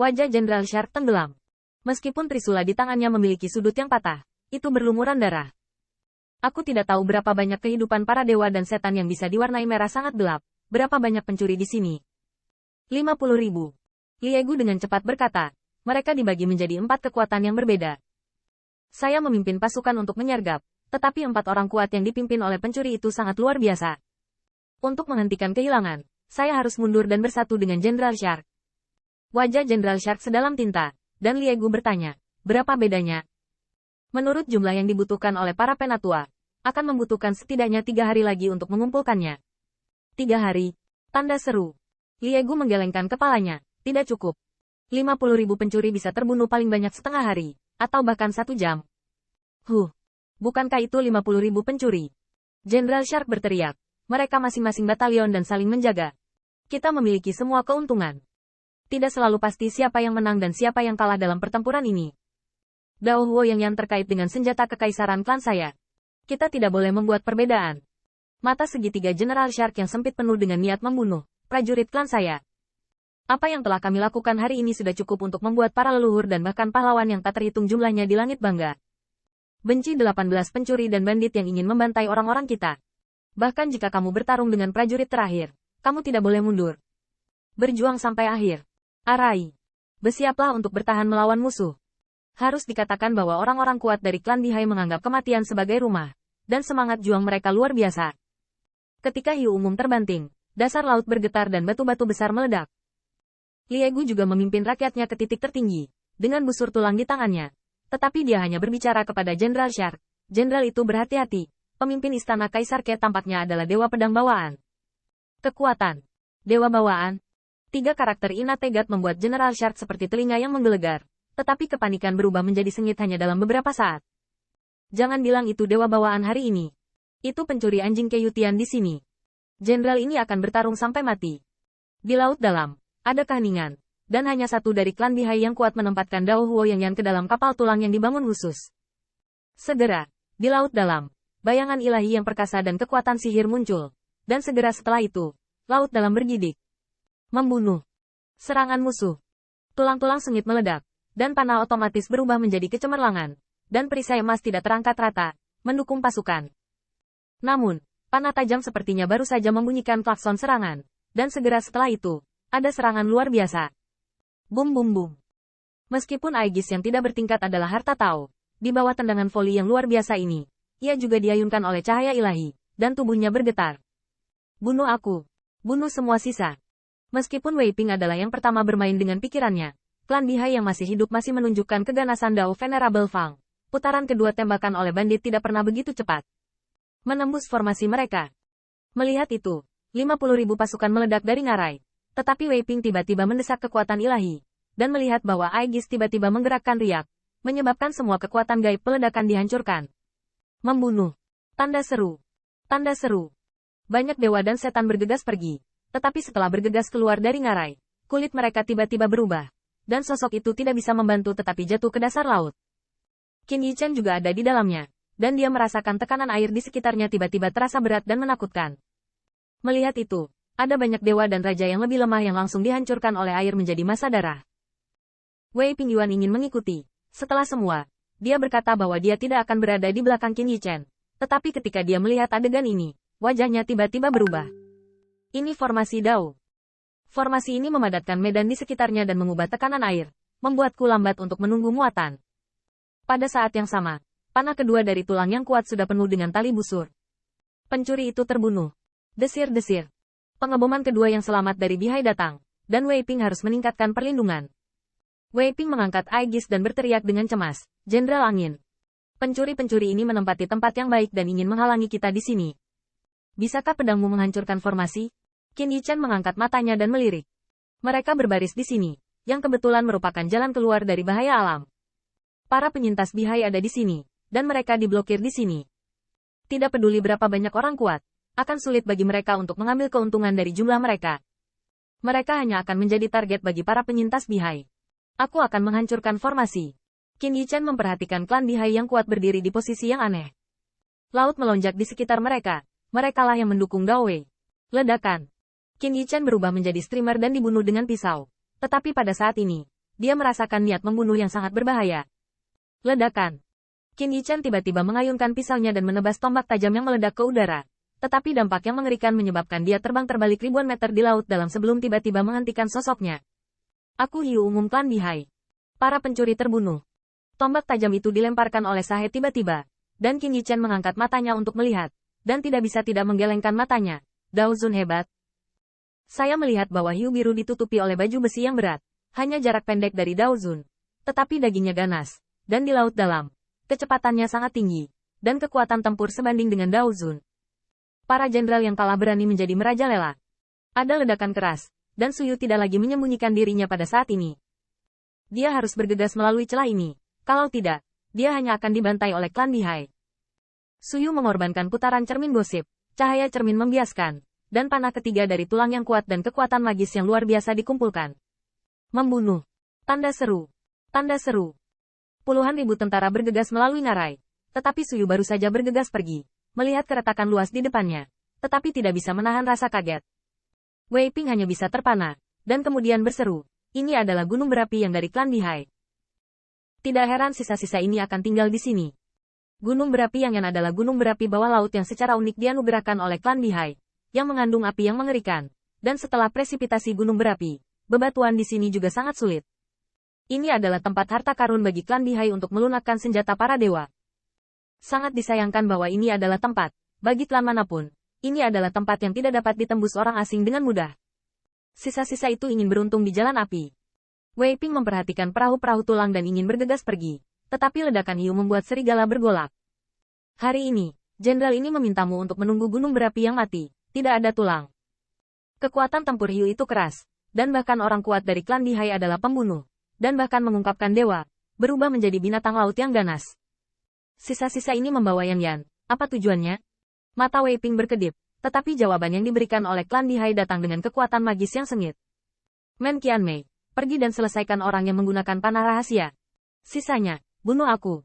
Wajah Jenderal Shark tenggelam. Meskipun trisula di tangannya memiliki sudut yang patah, itu berlumuran darah. Aku tidak tahu berapa banyak kehidupan para dewa dan setan yang bisa diwarnai merah sangat gelap. Berapa banyak pencuri di sini? 50.000. Liegu dengan cepat berkata. Mereka dibagi menjadi 4 kekuatan yang berbeda. Saya memimpin pasukan untuk menyergap, tetapi 4 orang kuat yang dipimpin oleh pencuri itu sangat luar biasa. Untuk menghentikan kehilangan, saya harus mundur dan bersatu dengan Jenderal Shark. Wajah Jenderal Shark sedalam tinta, dan Liegu bertanya, berapa bedanya? Menurut jumlah yang dibutuhkan oleh para penatua, akan membutuhkan setidaknya 3 hari lagi untuk mengumpulkannya. 3 hari. Tanda seru. Liegu menggelengkan kepalanya, tidak cukup. 50.000 pencuri bisa terbunuh paling banyak setengah hari, atau bahkan 1 jam. Bukankah itu 50.000 pencuri? Jenderal Shark berteriak. Mereka masing-masing batalion dan saling menjaga. Kita memiliki semua keuntungan. Tidak selalu pasti siapa yang menang dan siapa yang kalah dalam pertempuran ini. Dao Huo yang terkait dengan senjata kekaisaran klan saya. Kita tidak boleh membuat perbedaan. Mata segitiga Jenderal Shark yang sempit penuh dengan niat membunuh prajurit klan saya. Apa yang telah kami lakukan hari ini sudah cukup untuk membuat para leluhur dan bahkan pahlawan yang tak terhitung jumlahnya di langit bangga. Benci 18 pencuri dan bandit yang ingin membantai orang-orang kita. Bahkan jika kamu bertarung dengan prajurit terakhir, kamu tidak boleh mundur. Berjuang sampai akhir. Arai. Bersiaplah untuk bertahan melawan musuh. Harus dikatakan bahwa orang-orang kuat dari klan Bihai menganggap kematian sebagai rumah, dan semangat juang mereka luar biasa. Ketika hiu umum terbanting, dasar laut bergetar dan batu-batu besar meledak. Liegu juga memimpin rakyatnya ke titik tertinggi, dengan busur tulang di tangannya. Tetapi dia hanya berbicara kepada Jenderal Shark. Jenderal itu berhati-hati, pemimpin istana Kaisar Ke tampaknya adalah dewa pedang bawaan. Kekuatan. Dewa bawaan. 3 karakter Ina Tegat membuat Jenderal Shark seperti telinga yang menggelegar, tetapi kepanikan berubah menjadi sengit hanya dalam beberapa saat. Jangan bilang itu dewa bawaan hari ini. Itu pencuri anjing Keyutian di sini. Jenderal ini akan bertarung sampai mati. Di laut dalam, ada keheningan, dan hanya satu dari klan Bihai yang kuat menempatkan Dao Huo yang ke dalam kapal tulang yang dibangun khusus. Segera, di laut dalam, bayangan ilahi yang perkasa dan kekuatan sihir muncul, dan segera setelah itu, laut dalam bergidik. Membunuh. Serangan musuh. Tulang-tulang sengit meledak, dan panah otomatis berubah menjadi kecemerlangan, dan perisai emas tidak terangkat rata, mendukung pasukan. Namun, panah tajam sepertinya baru saja membunyikan klakson serangan, dan segera setelah itu, ada serangan luar biasa. Bum bum bum. Meskipun Aegis yang tidak bertingkat adalah harta Tao, di bawah tendangan voli yang luar biasa ini, ia juga diayunkan oleh cahaya ilahi, dan tubuhnya bergetar. Bunuh aku. Bunuh semua sisa. Meskipun Wei Ping adalah yang pertama bermain dengan pikirannya, klan Bihai yang masih hidup masih menunjukkan keganasan Dao Venerable Fang. Putaran kedua tembakan oleh bandit tidak pernah begitu cepat. Menembus formasi mereka. Melihat itu, 50.000 pasukan meledak dari ngarai. Tetapi Wei Ping tiba-tiba mendesak kekuatan ilahi, dan melihat bahwa Aegis tiba-tiba menggerakkan riak, menyebabkan semua kekuatan gaib peledakan dihancurkan. Membunuh. Tanda seru. Tanda seru. Banyak dewa dan setan bergegas pergi. Tetapi setelah bergegas keluar dari ngarai, kulit mereka tiba-tiba berubah. Dan sosok itu tidak bisa membantu tetapi jatuh ke dasar laut. Qin Yichen juga ada di dalamnya, dan dia merasakan tekanan air di sekitarnya tiba-tiba terasa berat dan menakutkan. Melihat itu, ada banyak dewa dan raja yang lebih lemah yang langsung dihancurkan oleh air menjadi massa darah. Wei Pingyuan ingin mengikuti. Setelah semua, dia berkata bahwa dia tidak akan berada di belakang Qin Yichen. Tetapi ketika dia melihat adegan ini, wajahnya tiba-tiba berubah. Ini formasi Dao. Formasi ini memadatkan medan di sekitarnya dan mengubah tekanan air, membuatku lambat untuk menunggu muatan. Pada saat yang sama, panah kedua dari tulang yang kuat sudah penuh dengan tali busur. Pencuri itu terbunuh. Desir-desir. Pengeboman kedua yang selamat dari Bihai datang, dan Wei Ping harus meningkatkan perlindungan. Wei Ping mengangkat Aegis dan berteriak dengan cemas, Jenderal Angin. Pencuri-pencuri ini menempati tempat yang baik dan ingin menghalangi kita di sini. Bisakah pedangmu menghancurkan formasi? Qin Yichen mengangkat matanya dan melirik. Mereka berbaris di sini, yang kebetulan merupakan jalan keluar dari bahaya alam. Para penyintas Bihai ada di sini, dan mereka diblokir di sini. Tidak peduli berapa banyak orang kuat, akan sulit bagi mereka untuk mengambil keuntungan dari jumlah mereka. Mereka hanya akan menjadi target bagi para penyintas Bihai. Aku akan menghancurkan formasi. Qin Yichen memperhatikan klan Bihai yang kuat berdiri di posisi yang aneh. Laut melonjak di sekitar mereka. Merekalah yang mendukung Dao Wei. Ledakan. Qin Yichen berubah menjadi streamer dan dibunuh dengan pisau. Tetapi pada saat ini, dia merasakan niat membunuh yang sangat berbahaya. Ledakan. Qin Yichen tiba-tiba mengayunkan pisaunya dan menebas tombak tajam yang meledak ke udara. Tetapi dampak yang mengerikan menyebabkan dia terbang terbalik ribuan meter di laut dalam sebelum tiba-tiba menghentikan sosoknya. Aku Hiu umum klan Bihai. Para pencuri terbunuh. Tombak tajam itu dilemparkan oleh Sahe tiba-tiba, dan Qin Yichen mengangkat matanya untuk melihat, dan tidak bisa tidak menggelengkan matanya. Dao Zun hebat. Saya melihat bahwa hiu biru ditutupi oleh baju besi yang berat, hanya jarak pendek dari Dao Zun. Tetapi dagingnya ganas, dan di laut dalam, kecepatannya sangat tinggi, dan kekuatan tempur sebanding dengan Dao Zun. Para jenderal yang kalah berani menjadi merajalela. Ada ledakan keras, dan Suyu tidak lagi menyembunyikan dirinya pada saat ini. Dia harus bergegas melalui celah ini. Kalau tidak, dia hanya akan dibantai oleh klan Bihai. Suyu mengorbankan putaran cermin gosip, cahaya cermin membiaskan, dan panah ketiga dari tulang yang kuat dan kekuatan magis yang luar biasa dikumpulkan. Membunuh. Tanda seru. Tanda seru. Puluhan ribu tentara bergegas melalui ngarai. Tetapi Suyu baru saja bergegas pergi, melihat keretakan luas di depannya, tetapi tidak bisa menahan rasa kaget. Wei Ping hanya bisa terpana, dan kemudian berseru, ini adalah gunung berapi yang dari klan Bihai. Tidak heran sisa-sisa ini akan tinggal di sini. Gunung berapi yang adalah gunung berapi bawah laut yang secara unik dianugerahkan oleh klan Bihai, yang mengandung api yang mengerikan, dan setelah presipitasi gunung berapi, bebatuan di sini juga sangat sulit. Ini adalah tempat harta karun bagi klan Bihai untuk melunakkan senjata para dewa. Sangat disayangkan bahwa ini adalah tempat, bagi klan manapun, ini adalah tempat yang tidak dapat ditembus orang asing dengan mudah. Sisa-sisa itu ingin beruntung di jalan api. Wei Ping memperhatikan perahu-perahu tulang dan ingin bergegas pergi, tetapi ledakan hiu membuat serigala bergolak. Hari ini, jenderal ini memintamu untuk menunggu gunung berapi yang mati, tidak ada tulang. Kekuatan tempur hiu itu keras, dan bahkan orang kuat dari klan Bihai adalah pembunuh, dan bahkan mengungkapkan dewa, berubah menjadi binatang laut yang ganas. Sisa-sisa ini membawa Yan. Apa tujuannya? Mata Wei Ping berkedip, tetapi jawaban yang diberikan oleh klan Bihai datang dengan kekuatan magis yang sengit. Men Qianmei, pergi dan selesaikan orang yang menggunakan panah rahasia. Sisanya, bunuh aku.